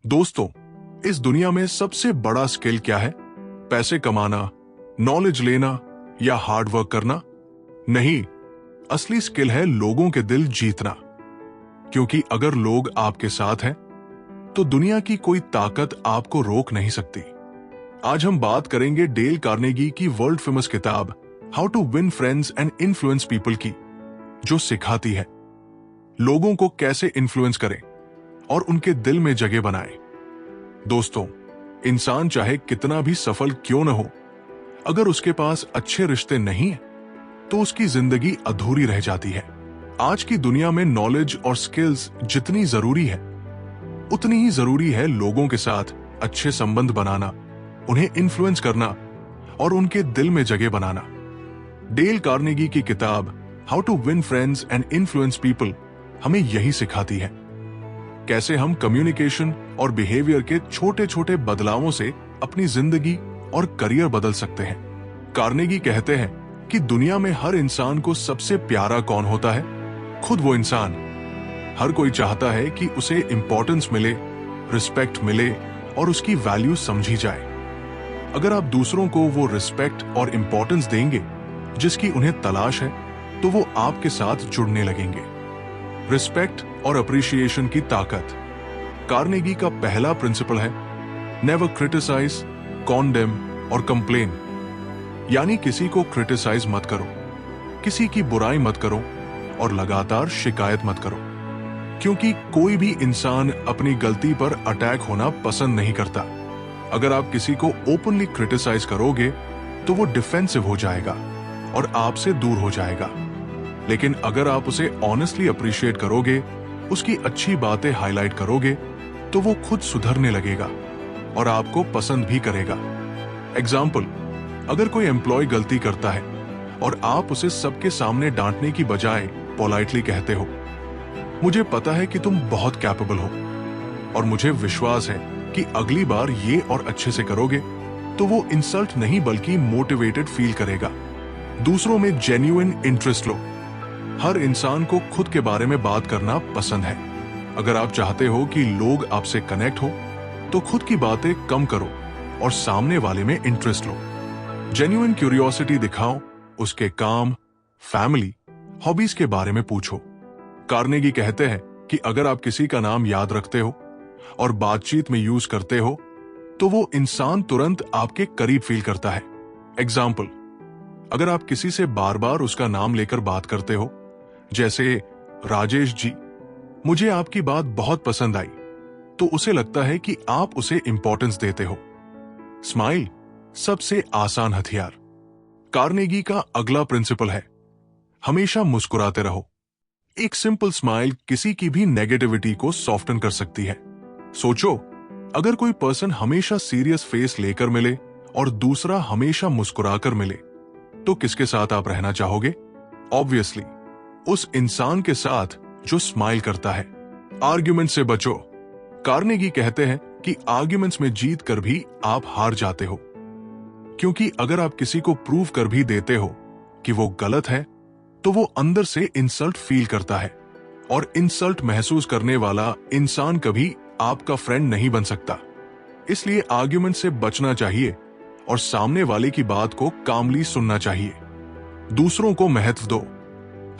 दोस्तों, इस दुनिया में सबसे बड़ा स्किल क्या है? पैसे कमाना, नॉलेज लेना या हार्ड वर्क करना? नहीं, असली स्किल है लोगों के दिल जीतना। क्योंकि अगर लोग आपके साथ हैं, तो दुनिया की कोई ताकत आपको रोक नहीं सकती। आज हम बात करेंगे डेल कार्नेगी की वर्ल्ड फेमस किताब how to win friends and influence people की, जो सिखाती है लोगों को कैसे इन्फ्लुएंस करें और उनके दिल में जगह बनाएं। दोस्तों, इंसान चाहे कितना भी सफल क्यों न हो, अगर उसके पास अच्छे रिश्ते नहीं है तो उसकी जिंदगी अधूरी रह जाती है। आज की दुनिया में नॉलेज और स्किल्स जितनी जरूरी है, उतनी ही जरूरी है लोगों के साथ अच्छे संबंध बनाना, उन्हें इन्फ्लुएंस करना और उनके दिल में जगह बनाना। डेल कार्नेगी की किताब how to win friends and influence people हमें यही सिखाती है, कैसे हम कम्युनिकेशन और बिहेवियर के छोटे छोटे बदलावों से अपनी जिंदगी और करियर बदल सकते हैं। कार्नेगी कहते हैं कि दुनिया में हर इंसान को सबसे प्यारा कौन होता है? खुद वो इंसान। हर कोई चाहता है कि उसे इंपॉर्टेंस मिले, रिस्पेक्ट मिले और उसकी वैल्यू समझी जाए। अगर आप दूसरों को वो रिस्पेक्ट और इंपॉर्टेंस देंगे जिसकी उन्हें तलाश है, तो वो आपके साथ जुड़ने लगेंगे। रिस्पेक्ट और अप्रिशिएशन की ताकत। कार्नेगी का पहला प्रिंसिपल है नेवर क्रिटिसाइज, कॉन्डेम और कंप्लेन। यानी किसी को क्रिटिसाइज मत करो, किसी की बुराई मत करो और लगातार शिकायत मत करो, क्योंकि कोई भी इंसान अपनी गलती पर अटैक होना पसंद नहीं करता। अगर आप किसी को ओपनली क्रिटिसाइज करोगे तो वो डिफेंसिव हो जाएगा और आपसे दूर हो जाएगा। लेकिन अगर आप उसे ऑनेस्टली अप्रिशिएट करोगे, उसकी अच्छी बातें हाईलाइट करोगे, तो वो खुद सुधरने लगेगा और आपको पसंद भी करेगा। एग्जाम्पल, अगर कोई एम्प्लॉय गलती करता है और आप उसे सबके सामने डांटने की बजाय पोलाइटली कहते हो, मुझे पता है कि तुम बहुत कैपेबल हो और मुझे विश्वास है कि अगली बार ये और अच्छे से करोगे, तो वो इंसल्ट नहीं बल्कि मोटिवेटेड फील करेगा। दूसरों में जेन्युइन इंटरेस्ट लो। हर इंसान को खुद के बारे में बात करना पसंद है। अगर आप चाहते हो कि लोग आपसे कनेक्ट हो, तो खुद की बातें कम करो और सामने वाले में इंटरेस्ट लो। जेन्युइन क्यूरियोसिटी दिखाओ, उसके काम, फैमिली, हॉबीज के बारे में पूछो। कार्नेगी कहते हैं कि अगर आप किसी का नाम याद रखते हो और बातचीत में यूज करते हो, तो वो इंसान तुरंत आपके करीब फील करता है। एग्जाम्पल, अगर आप किसी से बार बार उसका नाम लेकर बात करते हो, जैसे राजेश जी, मुझे आपकी बात बहुत पसंद आई, तो उसे लगता है कि आप उसे इंपॉर्टेंस देते हो। स्माइल सबसे आसान हथियार। कार्नेगी का अगला प्रिंसिपल है हमेशा मुस्कुराते रहो। एक सिंपल स्माइल किसी की भी नेगेटिविटी को सॉफ्टन कर सकती है। सोचो, अगर कोई पर्सन हमेशा सीरियस फेस लेकर मिले और दूसरा हमेशा मुस्कुराकर मिले, तो किसके साथ आप रहना चाहोगे? ऑब्वियसली उस इंसान के साथ जो स्माइल करता है। आर्ग्यूमेंट से बचो। कार्नेगी कहते हैं कि आर्ग्यूमेंट्स में जीत कर भी आप हार जाते हो, क्योंकि अगर आप किसी को प्रूव कर भी देते हो कि वो गलत है, तो वो अंदर से इंसल्ट फील करता है और इंसल्ट महसूस करने वाला इंसान कभी आपका फ्रेंड नहीं बन सकता। इसलिए आर्ग्यूमेंट से बचना चाहिए और सामने वाले की बात को कामली सुनना चाहिए। दूसरों को महत्व दो।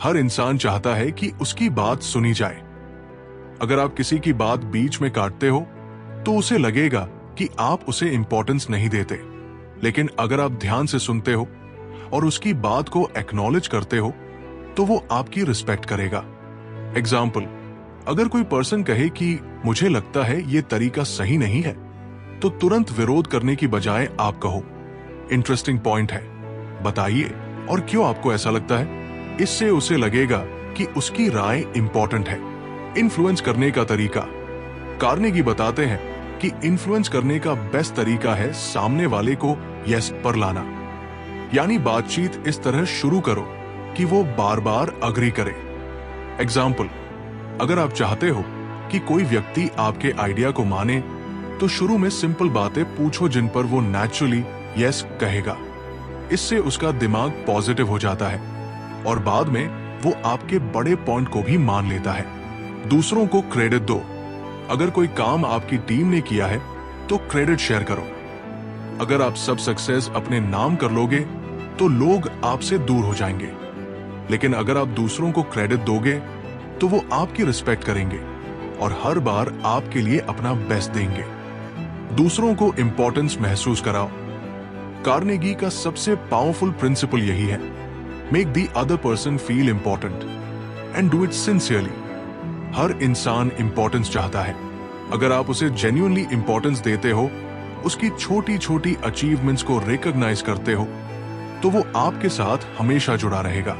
हर इंसान चाहता है कि उसकी बात सुनी जाए। अगर आप किसी की बात बीच में काटते हो, तो उसे लगेगा कि आप उसे इंपॉर्टेंस नहीं देते। लेकिन अगर आप ध्यान से सुनते हो और उसकी बात को एक्नॉलेज करते हो, तो वो आपकी रिस्पेक्ट करेगा। एग्जाम्पल, अगर कोई पर्सन कहे कि मुझे लगता है ये तरीका सही नहीं है, तो तुरंत विरोध करने की बजाय आप कहो, इंटरेस्टिंग पॉइंट है, बताइए और क्यों आपको ऐसा लगता है। इससे उसे लगेगा कि उसकी राय इंपॉर्टेंट है। इन्फ्लुएंस करने का तरीका। कार्नेगी बताते हैं कि इन्फ्लुएंस करने का बेस्ट तरीका है सामने वाले को यस पर लाना। यानी बातचीत इस तरह शुरू करो कि वो बार बार अग्री करे। एग्जाम्पल, अगर आप चाहते हो कि कोई व्यक्ति आपके आइडिया को माने, तो शुरू में सिंपल बातें पूछो जिन पर वो नेचुरली यस कहेगा। इससे उसका दिमाग पॉजिटिव हो जाता है और बाद में वो आपके बड़े पॉइंट को भी मान लेता है। दूसरों को क्रेडिट दो। अगर कोई काम आपकी टीम ने किया है तो क्रेडिट शेयर करो। अगर आप सब सक्सेस अपने नाम कर लोगे तो लोग आपसे दूर हो जाएंगे, लेकिन अगर आप दूसरों को क्रेडिट दोगे तो वो आपकी रिस्पेक्ट करेंगे और हर बार आपके लिए अपना बेस्ट देंगे। दूसरों को इंपॉर्टेंस महसूस कराओ। कार्नेगी का सबसे पावरफुल प्रिंसिपल यही है, make the other person feel important and do it sincerely. हर इंसान इंपॉर्टेंस चाहता है। अगर आप उसे जेन्युइनली इंपॉर्टेंस देते हो, उसकी छोटी छोटी अचीवमेंट्स को रिकॉग्नाइज करते हो, तो वो आपके साथ हमेशा जुड़ा रहेगा।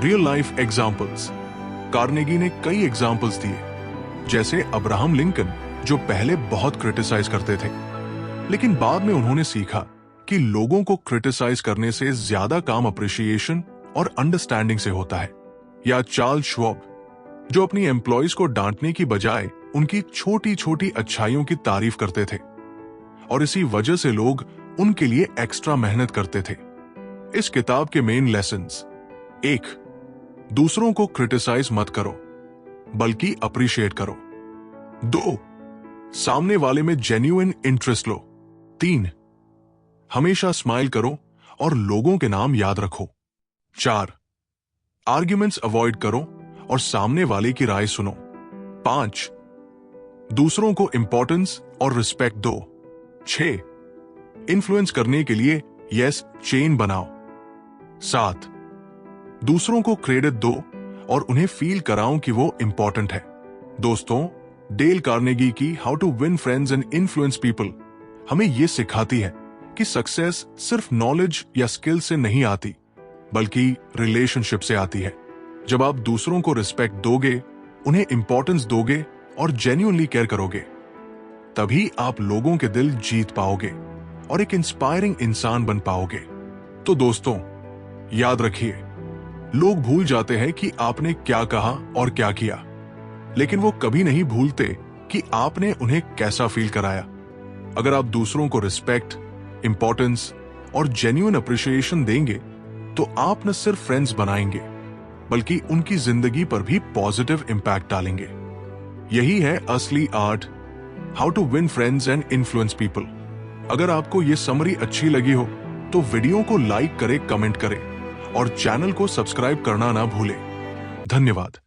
Real life examples. कार्नेगी ने कई एग्जाम्पल्स दिए, जैसे अब्राहम लिंकन, जो पहले बहुत क्रिटिसाइज करते थे, लेकिन बाद में उन्होंने सीखा कि लोगों को क्रिटिसाइज करने से ज्यादा काम अप्रिशिएशन और अंडरस्टैंडिंग से होता है। या चार्ल्स श्वाब, जो अपनी एम्प्लॉयज को डांटने की बजाय उनकी छोटी छोटी अच्छाइयों की तारीफ करते थे, और इसी वजह से लोग उनके लिए एक्स्ट्रा मेहनत करते थे। इस किताब के मेन लेसन्स: 1. दूसरों को क्रिटिसाइज मत करो, बल्कि अप्रिशिएट करो। 2. सामने वाले में जेन्युइन इंटरेस्ट लो। 3. हमेशा स्माइल करो और लोगों के नाम याद रखो। 4. आर्ग्यूमेंट्स अवॉइड करो और सामने वाले की राय सुनो। 5. दूसरों को इंपॉर्टेंस और रिस्पेक्ट दो। 6. इन्फ्लुएंस करने के लिए यस चेन बनाओ। 7. दूसरों को क्रेडिट दो और उन्हें फील कराओ कि वो इंपॉर्टेंट है। दोस्तों, डेल कार्नेगी की how to win friends and influence people हमें यह सिखाती है कि सक्सेस सिर्फ नॉलेज या स्किल से नहीं आती, बल्कि रिलेशनशिप से आती है। जब आप दूसरों को रिस्पेक्ट दोगे, उन्हें इंपॉर्टेंस दोगे और जेन्युइनली केयर करोगे, तभी आप लोगों के दिल जीत पाओगे और एक इंस्पायरिंग इंसान बन पाओगे। तो दोस्तों, याद रखिए, लोग भूल जाते हैं कि आपने क्या कहा और क्या किया, लेकिन वो कभी नहीं भूलते कि आपने उन्हें कैसा फील कराया। अगर आप दूसरों को रिस्पेक्ट, इंपॉर्टेंस और जेन्युइन अप्रिशिएशन देंगे, तो आप न सिर्फ फ्रेंड्स बनाएंगे, बल्कि उनकी जिंदगी पर भी पॉजिटिव इंपैक्ट डालेंगे। यही है असली art, how to win friends and influence people. अगर आपको ये समरी अच्छी लगी हो तो वीडियो को लाइक करें, कमेंट करें और चैनल को सब्सक्राइब करना ना भूलें। धन्यवाद।